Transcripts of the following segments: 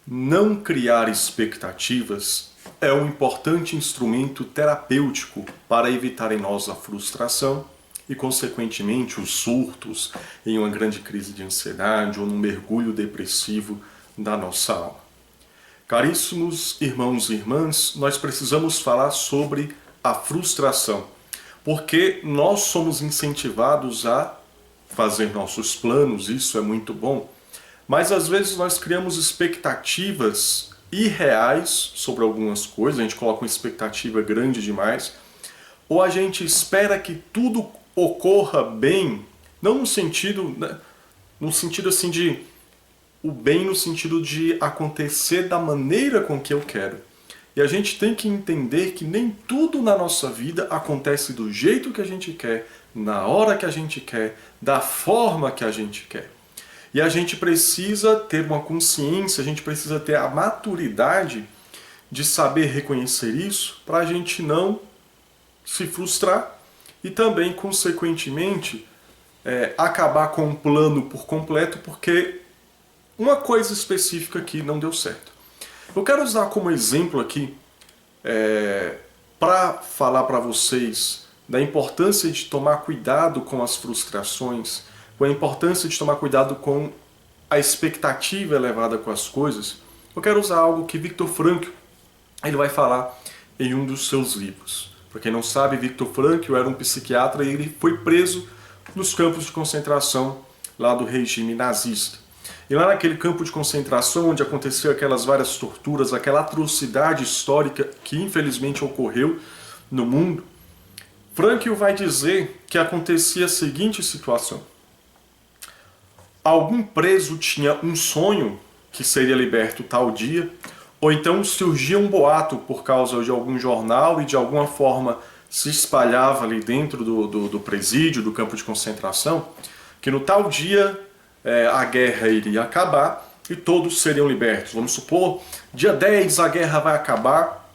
Não criar expectativas é um importante instrumento terapêutico para evitar em nós a frustração e, consequentemente, os surtos em uma grande crise de ansiedade ou num mergulho depressivo da nossa alma. Caríssimos irmãos e irmãs, nós precisamos falar sobre a frustração, porque nós somos incentivados a fazer nossos planos, isso é muito bom, mas às vezes nós criamos expectativas irreais sobre algumas coisas, a gente coloca uma expectativa grande demais, ou a gente espera que tudo ocorra bem, não no sentido, né, no sentido assim de o bem no sentido de acontecer da maneira com que eu quero. E a gente tem que entender que nem tudo na nossa vida acontece do jeito que a gente quer, na hora que a gente quer, da forma que a gente quer. E a gente precisa ter uma consciência, a gente precisa ter a maturidade de saber reconhecer isso para a gente não se frustrar e também, consequentemente, acabar com o plano por completo porque uma coisa específica aqui não deu certo. Eu quero usar como exemplo aqui para falar para vocês da importância de tomar cuidado com as frustrações, com a importância de tomar cuidado com a expectativa elevada com as coisas. Eu quero usar algo que Viktor Frankl ele vai falar em um dos seus livros. Para quem não sabe, Viktor Frankl era um psiquiatra e ele foi preso nos campos de concentração lá do regime nazista. E lá naquele campo de concentração onde aconteceu aquelas várias torturas, aquela atrocidade histórica que infelizmente ocorreu no mundo, Frankl vai dizer que acontecia a seguinte situação. Algum preso tinha um sonho que seria liberto tal dia, ou então surgia um boato por causa de algum jornal e de alguma forma se espalhava ali dentro do presídio, do campo de concentração, que no tal dia a guerra iria acabar e todos seriam libertos. Vamos supor, dia 10 a guerra vai acabar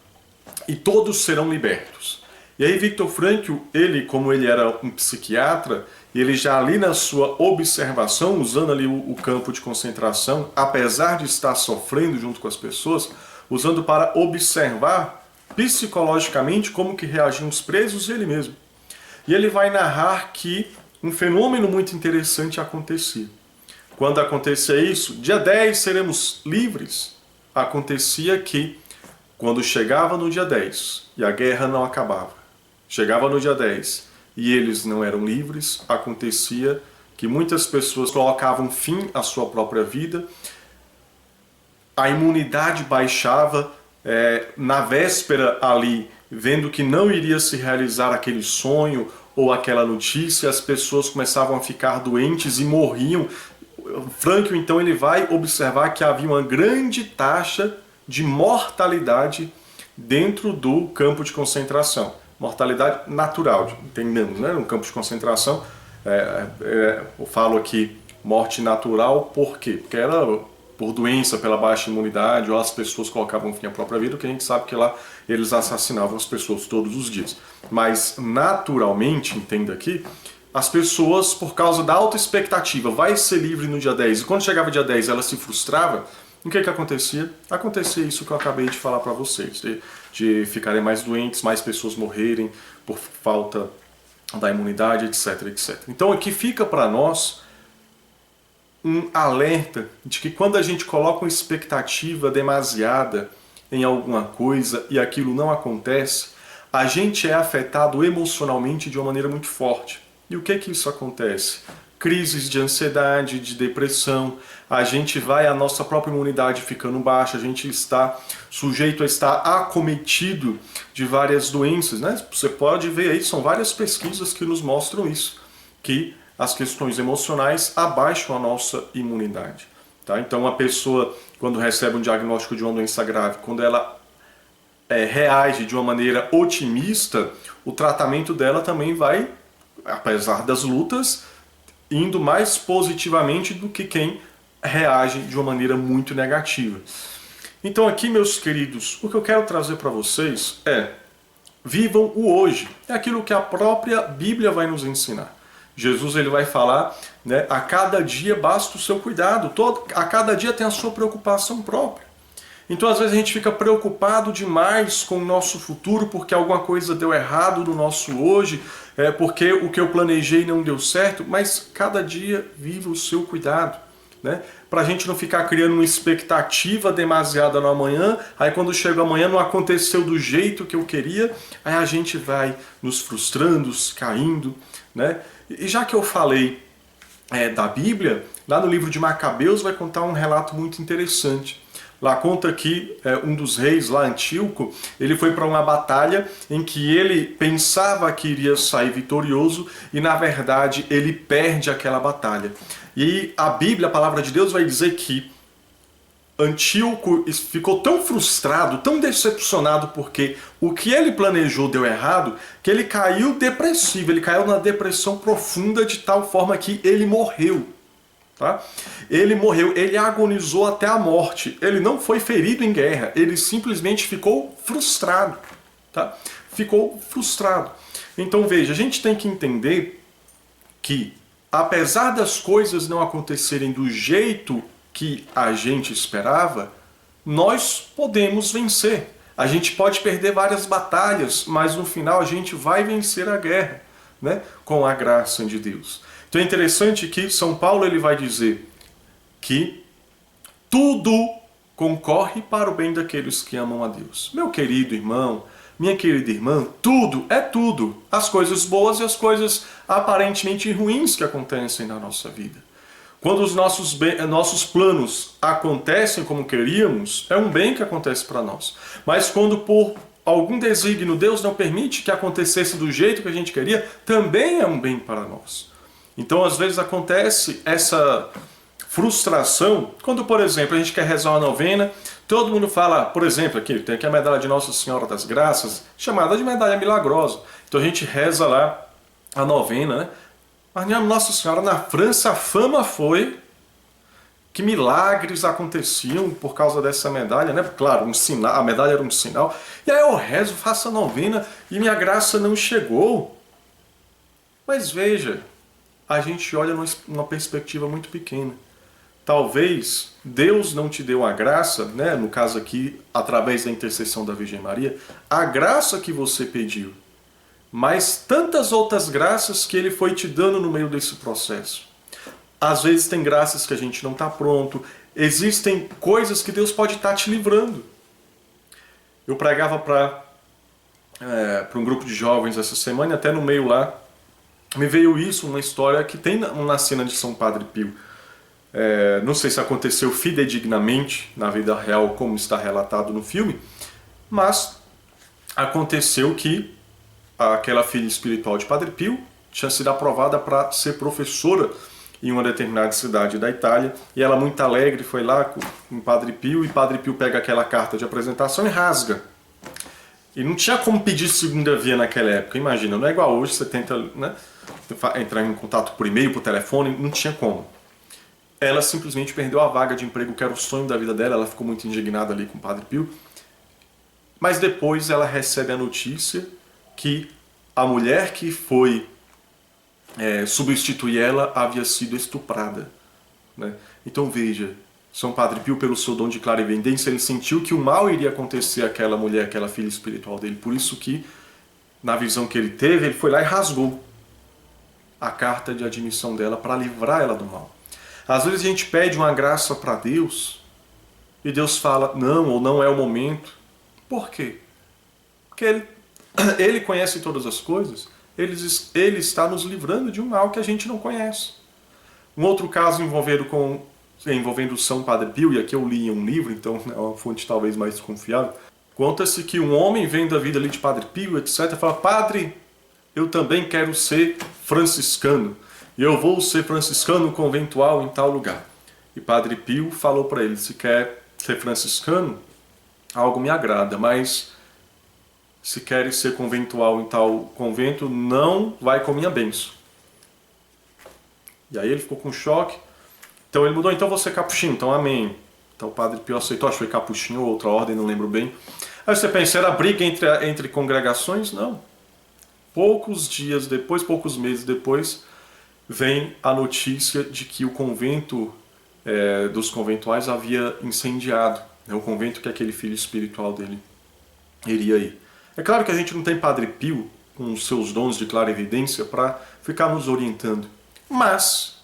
e todos serão libertos. E aí Viktor Frankl, ele, como ele era um psiquiatra, ele já ali na sua observação, usando ali o campo de concentração, apesar de estar sofrendo junto com as pessoas, usando para observar psicologicamente como que reagiam os presos e ele mesmo. E ele vai narrar que um fenômeno muito interessante acontecia. Quando acontecia isso, dia 10 seremos livres, acontecia que quando chegava no dia 10 e a guerra não acabava, chegava no dia 10 e eles não eram livres, acontecia que muitas pessoas colocavam fim à sua própria vida, a imunidade baixava, na véspera ali, vendo que não iria se realizar aquele sonho ou aquela notícia, as pessoas começavam a ficar doentes e morriam. Frankl, então, ele vai observar que havia uma grande taxa de mortalidade dentro do campo de concentração. Mortalidade natural, entendemos, né? No campo de concentração, eu falo aqui morte natural, por quê? Porque era por doença, pela baixa imunidade, ou as pessoas colocavam fim à própria vida, que a gente sabe que lá eles assassinavam as pessoas todos os dias. Mas naturalmente, entenda aqui, as pessoas, por causa da alta expectativa, vai ser livre no dia 10, e quando chegava dia 10 ela se frustrava, o que acontecia? Acontecia isso que eu acabei de falar para vocês, de ficarem mais doentes, mais pessoas morrerem por falta da imunidade, etc, etc. Então aqui fica para nós um alerta de que quando a gente coloca uma expectativa demasiada em alguma coisa e aquilo não acontece, a gente é afetado emocionalmente de uma maneira muito forte. E o que isso acontece? Crises de ansiedade, de depressão, a gente vai, a nossa própria imunidade ficando baixa, a gente está sujeito a estar acometido de várias doenças, né? Você pode ver aí, são várias pesquisas que nos mostram isso, que as questões emocionais abaixam a nossa imunidade. Tá? Então a pessoa, quando recebe um diagnóstico de uma doença grave, quando ela reage de uma maneira otimista, o tratamento dela também vai, apesar das lutas, indo mais positivamente do que quem reage de uma maneira muito negativa. Então aqui, meus queridos, o que eu quero trazer para vocês é: vivam o hoje. É aquilo que a própria Bíblia vai nos ensinar. Jesus ele vai falar, né, a cada dia basta o seu cuidado, a cada dia tem a sua preocupação própria. Então às vezes a gente fica preocupado demais com o nosso futuro porque alguma coisa deu errado no nosso hoje, porque o que eu planejei não deu certo, mas cada dia vive o seu cuidado, né? Para a gente não ficar criando uma expectativa demasiada no amanhã, aí quando chega amanhã não aconteceu do jeito que eu queria, aí a gente vai nos frustrando, caindo, né? E já que eu falei da Bíblia, lá no livro de Macabeus vai contar um relato muito interessante. Lá conta que um dos reis, lá Antíoco, ele foi para uma batalha em que ele pensava que iria sair vitorioso e na verdade ele perde aquela batalha. E a Bíblia, a palavra de Deus vai dizer que Antíoco ficou tão frustrado, tão decepcionado porque o que ele planejou deu errado, que ele caiu depressivo, ele caiu na depressão profunda de tal forma que ele morreu. Tá? Ele morreu, ele agonizou até a morte. Ele não foi ferido em guerra, ele simplesmente ficou frustrado. Tá? Ficou frustrado. Então veja, a gente tem que entender que, apesar das coisas não acontecerem do jeito que a gente esperava, nós podemos vencer. A gente pode perder várias batalhas, mas no final a gente vai vencer a guerra, né? Com a graça de Deus. Então é interessante que São Paulo ele vai dizer que tudo concorre para o bem daqueles que amam a Deus. Meu querido irmão, minha querida irmã, tudo é tudo. As coisas boas e as coisas aparentemente ruins que acontecem na nossa vida. Quando os nossos planos acontecem como queríamos, é um bem que acontece para nós. Mas quando por algum desígnio Deus não permite que acontecesse do jeito que a gente queria, também é um bem para nós. Então, às vezes acontece essa frustração quando, por exemplo, a gente quer rezar uma novena, todo mundo fala, por exemplo, aqui tem aqui a medalha de Nossa Senhora das Graças, chamada de medalha milagrosa. Então a gente reza lá a novena, né? Mas, Nossa Senhora, na França a fama foi que milagres aconteciam por causa dessa medalha, né? Claro, um sinal, a medalha era um sinal. E aí eu rezo, faço a novena e minha graça não chegou. Mas veja, a gente olha numa perspectiva muito pequena. Talvez Deus não te deu a graça, né? No caso aqui, através da intercessão da Virgem Maria, a graça que você pediu, mas tantas outras graças que Ele foi te dando no meio desse processo. Às vezes tem graças que a gente não está pronto, existem coisas que Deus pode estar te livrando. Eu pregava para um grupo de jovens essa semana, e até no meio lá, me veio isso, uma história que tem na cena de São Padre Pio. Não sei se aconteceu fidedignamente na vida real, como está relatado no filme, mas aconteceu que aquela filha espiritual de Padre Pio tinha sido aprovada para ser professora em uma determinada cidade da Itália, e ela muito alegre foi lá com Padre Pio, e Padre Pio pega aquela carta de apresentação e rasga. E não tinha como pedir segunda via naquela época, imagina, não é igual hoje, você tenta, né, entrar em contato por e-mail, por telefone, não tinha como. Ela simplesmente perdeu a vaga de emprego, que era o sonho da vida dela, ela ficou muito indignada ali com o Padre Pio. Mas depois ela recebe a notícia que a mulher que foi substituir ela havia sido estuprada, né? Então veja, São Padre Pio, pelo seu dom de clarividência, ele sentiu que o mal iria acontecer àquela mulher, àquela filha espiritual dele. Por isso que, na visão que ele teve, ele foi lá e rasgou a carta de admissão dela para livrar ela do mal. Às vezes a gente pede uma graça para Deus e Deus fala não, ou não é o momento. Por quê? Porque Ele conhece todas as coisas, Ele está nos livrando de um mal que a gente não conhece. Um outro caso envolvendo São Padre Pio, e aqui eu li em um livro, então é uma fonte talvez mais confiável, conta-se que um homem vendo a vida ali de Padre Pio, etc., fala, Padre, eu também quero ser franciscano, e eu vou ser franciscano conventual em tal lugar. E Padre Pio falou para ele, se quer ser franciscano, algo me agrada, mas se queres ser conventual em tal convento, não vai com minha bênção. E aí ele ficou com choque. Então ele mudou, então vou ser capuchinho, então amém. Então o Padre Pio aceitou, acho que foi capuchinho ou outra ordem, não lembro bem. Aí você pensa, era briga entre congregações? Não. Poucos dias depois, poucos meses depois, vem a notícia de que o convento dos conventuais havia incendiado. É o convento que aquele filho espiritual dele iria ir. É claro que a gente não tem Padre Pio com os seus dons de clarividência para ficar nos orientando. Mas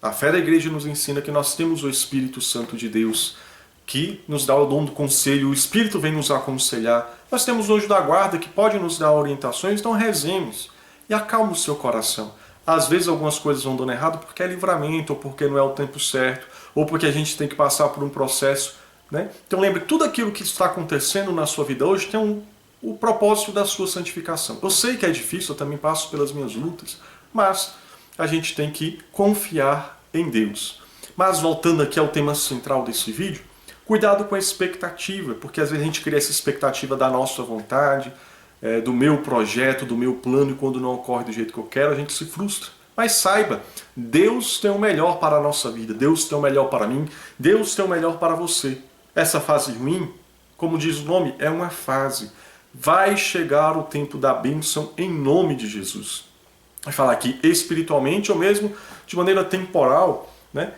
a fé da igreja nos ensina que nós temos o Espírito Santo de Deus que nos dá o dom do conselho, o Espírito vem nos aconselhar. Nós temos o anjo da guarda que pode nos dar orientações, então rezemos e acalme o seu coração. Às vezes algumas coisas vão dando errado porque é livramento, ou porque não é o tempo certo, ou porque a gente tem que passar por um processo, né? Então lembre, tudo aquilo que está acontecendo na sua vida hoje tem o propósito da sua santificação. Eu sei que é difícil, eu também passo pelas minhas lutas, mas a gente tem que confiar em Deus. Mas voltando aqui ao tema central desse vídeo, cuidado com a expectativa, porque às vezes a gente cria essa expectativa da nossa vontade, do meu projeto, do meu plano, e quando não ocorre do jeito que eu quero, a gente se frustra. Mas saiba, Deus tem o melhor para a nossa vida, Deus tem o melhor para mim, Deus tem o melhor para você. Essa fase ruim, como diz o nome, é uma fase. Vai chegar o tempo da bênção em nome de Jesus. Vai falar aqui espiritualmente ou mesmo de maneira temporal, né?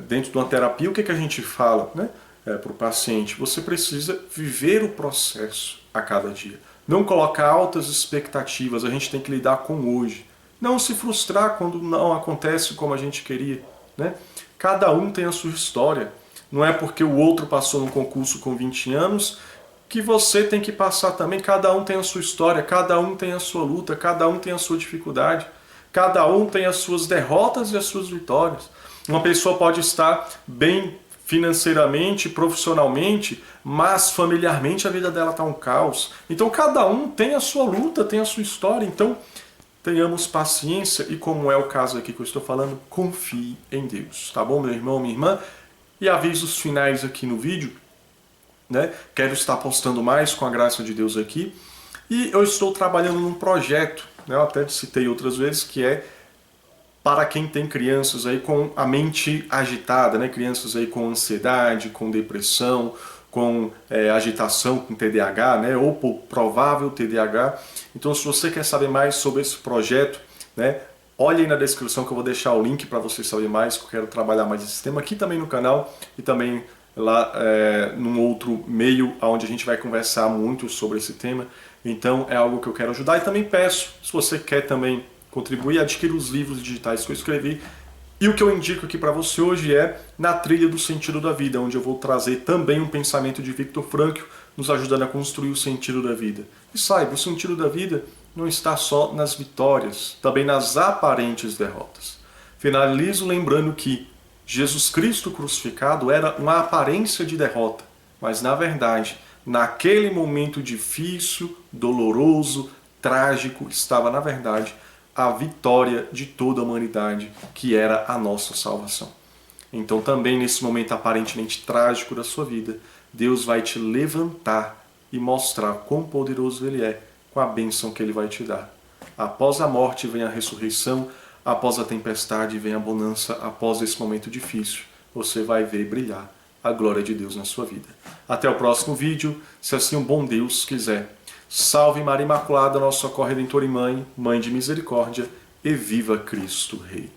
Dentro de uma terapia, o que a gente fala, né? Para o paciente? Você precisa viver o processo a cada dia. Não colocar altas expectativas, a gente tem que lidar com hoje. Não se frustrar quando não acontece como a gente queria, né? Cada um tem a sua história. Não é porque o outro passou num concurso com 20 anos que você tem que passar também. Cada um tem a sua história, cada um tem a sua luta, cada um tem a sua dificuldade, cada um tem as suas derrotas e as suas vitórias. Uma pessoa pode estar bem financeiramente, profissionalmente, mas familiarmente a vida dela está um caos. Então cada um tem a sua luta, tem a sua história. Então tenhamos paciência e, como é o caso aqui que eu estou falando, confie em Deus. Tá bom, meu irmão, minha irmã? E avisos finais aqui no vídeo, né? Quero estar postando mais com a graça de Deus aqui. E eu estou trabalhando num projeto, né? Eu até citei outras vezes, que é para quem tem crianças aí com a mente agitada, né? Crianças aí com ansiedade, com depressão, com agitação, com TDAH, né? Ou provável TDAH. Então, se você quer saber mais sobre esse projeto, né? Olhe aí na descrição que eu vou deixar o link para você saber mais, que eu quero trabalhar mais esse tema aqui também no canal e também lá num outro meio onde a gente vai conversar muito sobre esse tema. Então é algo que eu quero ajudar e também peço, se você quer também contribuir, adquira os livros digitais que eu escrevi. E o que eu indico aqui para você hoje é Na Trilha do Sentido da Vida, onde eu vou trazer também um pensamento de Viktor Frankl, nos ajudando a construir o sentido da vida. E saiba, o sentido da vida não está só nas vitórias, também nas aparentes derrotas. Finalizo lembrando que Jesus Cristo crucificado era uma aparência de derrota, mas na verdade, naquele momento difícil, doloroso, trágico, estava na verdade a vitória de toda a humanidade, que era a nossa salvação. Então também nesse momento aparentemente trágico da sua vida, Deus vai te levantar e mostrar quão poderoso Ele é, com a bênção que Ele vai te dar. Após a morte vem a ressurreição, após a tempestade vem a bonança, após esse momento difícil, você vai ver brilhar a glória de Deus na sua vida. Até o próximo vídeo, se assim o bom Deus quiser. Salve Maria Imaculada, nossa Redentora e Mãe, Mãe de Misericórdia, e viva Cristo Rei.